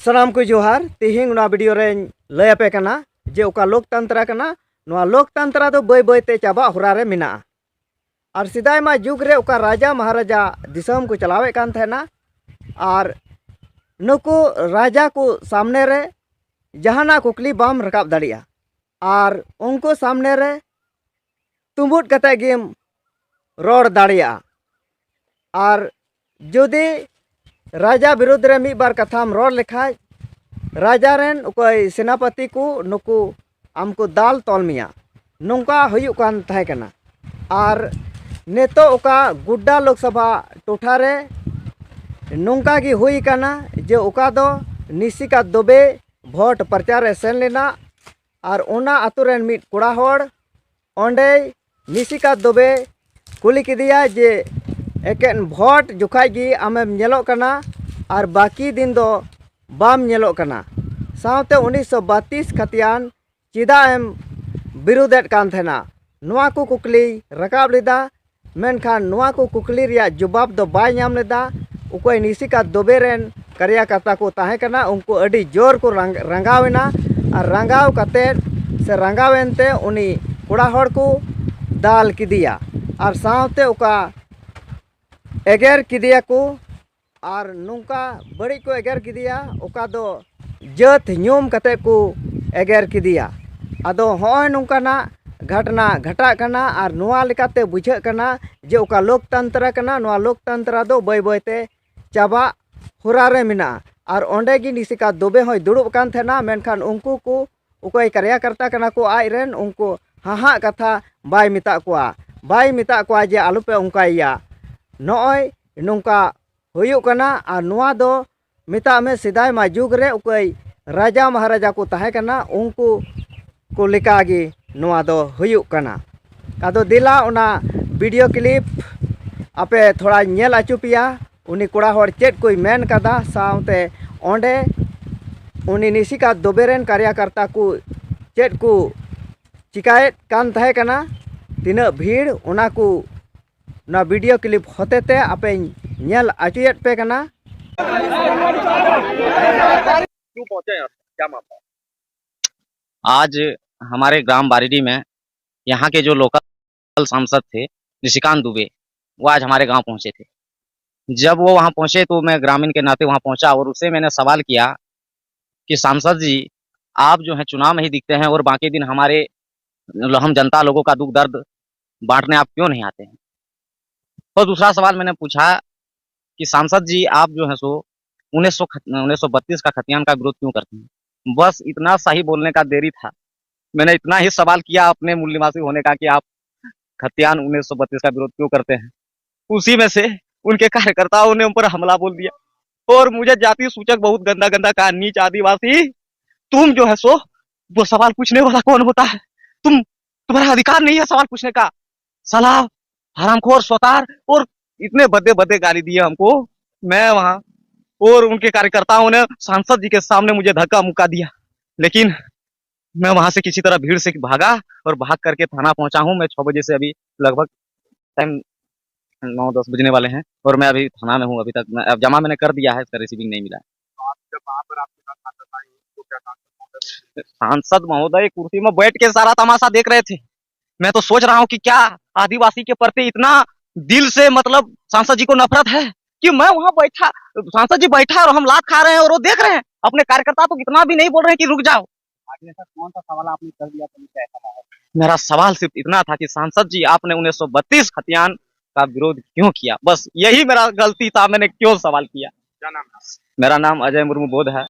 सलाम को जोहार तिहिंग ना वीडियो रे लयपे कना जे ओका लोकतंत्र कना नोआ लोकतंत्र दो बय बयते चाबा होरा रे मिना और सिदाय मा जुग रे ओका राजा महाराजा दिसम को चलावे कान थेना और नुकु राजा को सामने रे जहाना कुकली बाम रकाब दाड़िया और उनको सामने रे तुम्बुट कते गेम रोड दाड़िया और जुदी राजा विरुद्ध रे मी बार कथाम रोड लेखाय राजा रेन कोई सेनापति को नुकु आमको दाल तोल मिया नोंका हुयुक कान थाहे कना और नेतो ओका गुड्डा लोकसभा टोठा रे नोंका गी हुई कना जे ओका दो निशिका दुबे भोट प्रचार रे सेन लेना और ओना आतु रेन मिट कोड़ा होड़ ओंडे निशिका दुबे कुली किदिया जे एकेन भोट जुखाई गी आमेम नेलो कना और बाकी दिन दो बाम नेलो कना सावते 1932 खतियान चिदा एम विरोधेट कान थेना नोआ को कुकली रकाब लेदा मेनखान नोआ को कुकली रिया जवाब दो बाय नाम लेदा उकोय निशिका दुबे रेन कार्यकर्ता को ताहे कना उनको अडी जोर को रंगावेना और रंगाव कते से रंगावेनते उनी कोड़ा होड़ को दाल किदिया और सावते उका एगेर किदिया को और नोंका बड़ी को एगेर किदिया ओका दो जत न्यूम कते को एगेर किदिया अदो होय नोंकाना घटना घटा कना और नोआ लेकाते बुझे कना जे ओका लोकतंत्र कना नोआ लोकतंत्र दो बय बयते चाबा होरा रे मिना और ओंडे गी निशिका दुबे होय दुड़ुब कान थेना मेनखान उनको को ओकोय कार्यकर्ता कना को आय रेन उनको हाहा कथा बाय मिता कोआ जे आलुपे उनकाइया नॉय नोंका हुयुक कना और नोआ दो मिता में सिदाय मा जुग रे उकोय राजा महाराजा को ताहे कना उनको को लेकागी नोआ दो हुयुक कना आदो दिला ओना वीडियो क्लिप आपे थोड़ा नेल आचुपिया उनी कोड़ा होड़ चेट कोई मेन कदा सावते ओंडे उनी निशिका दुबेरेन कार्यकर्ता को चेट को चिकायत कान ताहे कना तिना भीड़ ओना को ना वीडियो क्लिप होते ते आपे नेल आचुयत पे कना क्यों पहुंचे यहाँ? क्या मामला? आज हमारे ग्राम बारिडी में यहाँ के जो लोकल सांसद थे निशिकांत दुबे वो आज हमारे गांव पहुंचे थे। जब वो वहां पहुंचे तो मैं ग्रामीण के नाते वहां पहुंचा और उससे मैंने सवाल किया कि सांसद जी आप जो है चुनाव में ही दिखते हैं और बाकी दिन हमारे हम जनता लोगों का दुख दर्द बांटने आप क्यों नहीं आते हैं। और दूसरा सवाल मैंने पूछा कि सांसद जी आप जो है सो 1932 का खतियान का विरोध क्यों करते हैं। बस इतना सही बोलने का देरी था, मैंने इतना ही सवाल किया अपने मूल निवासी होने का कि आप खतियान 1932 का विरोध क्यों करते हैं। उसी में से उनके कार्यकर्ताओं ने उन पर हमला बोल दिया और मुझे जाति सूचक बहुत गंदा गंदा कहा, नीच आदिवासी तुम जो है सो वो सवाल पूछने वाला कौन होता है, तुम्हारा अधिकार नहीं है सवाल पूछने का, साला हरामखोर स्वतार, और इतने बदे बदे गाली दिए हमको। मैं वहां और उनके कार्यकर्ताओं ने सांसद जी के सामने मुझे धक्का मुक्का दिया, लेकिन मैं वहां से किसी तरह भीड़ से भागा और भाग करके थाना पहुंचा हूं। मैं 6 बजे से अभी लगभग टाइम 9-10 बजने वाले हैं और मैं अभी थाना में हूं। अभी तक अब जमा मैंने कर दिया है, इसका रिसीविंग नहीं मिला है। सांसद महोदय कुर्सी में बैठ के सारा तमाशा देख रहे थे। मैं तो सोच रहा हूँ कि क्या आदिवासी के प्रति इतना दिल से मतलब सांसद जी को नफरत है कि मैं वहां बैठा, सांसद जी बैठा और हम लात खा रहे हैं और वो देख रहे हैं। अपने कार्यकर्ता तो कितना भी नहीं बोल रहे हैं कि रुक जाओ। कौन सा सवाल आपने कर दिया तो मेरा सवाल सिर्फ इतना था कि सांसद जी आपने 1932 खतियान का विरोध क्यों किया, बस यही मेरा गलती था, मैंने क्यों सवाल किया। क्या नाम है? मेरा नाम अजय मुर्मू बोध है।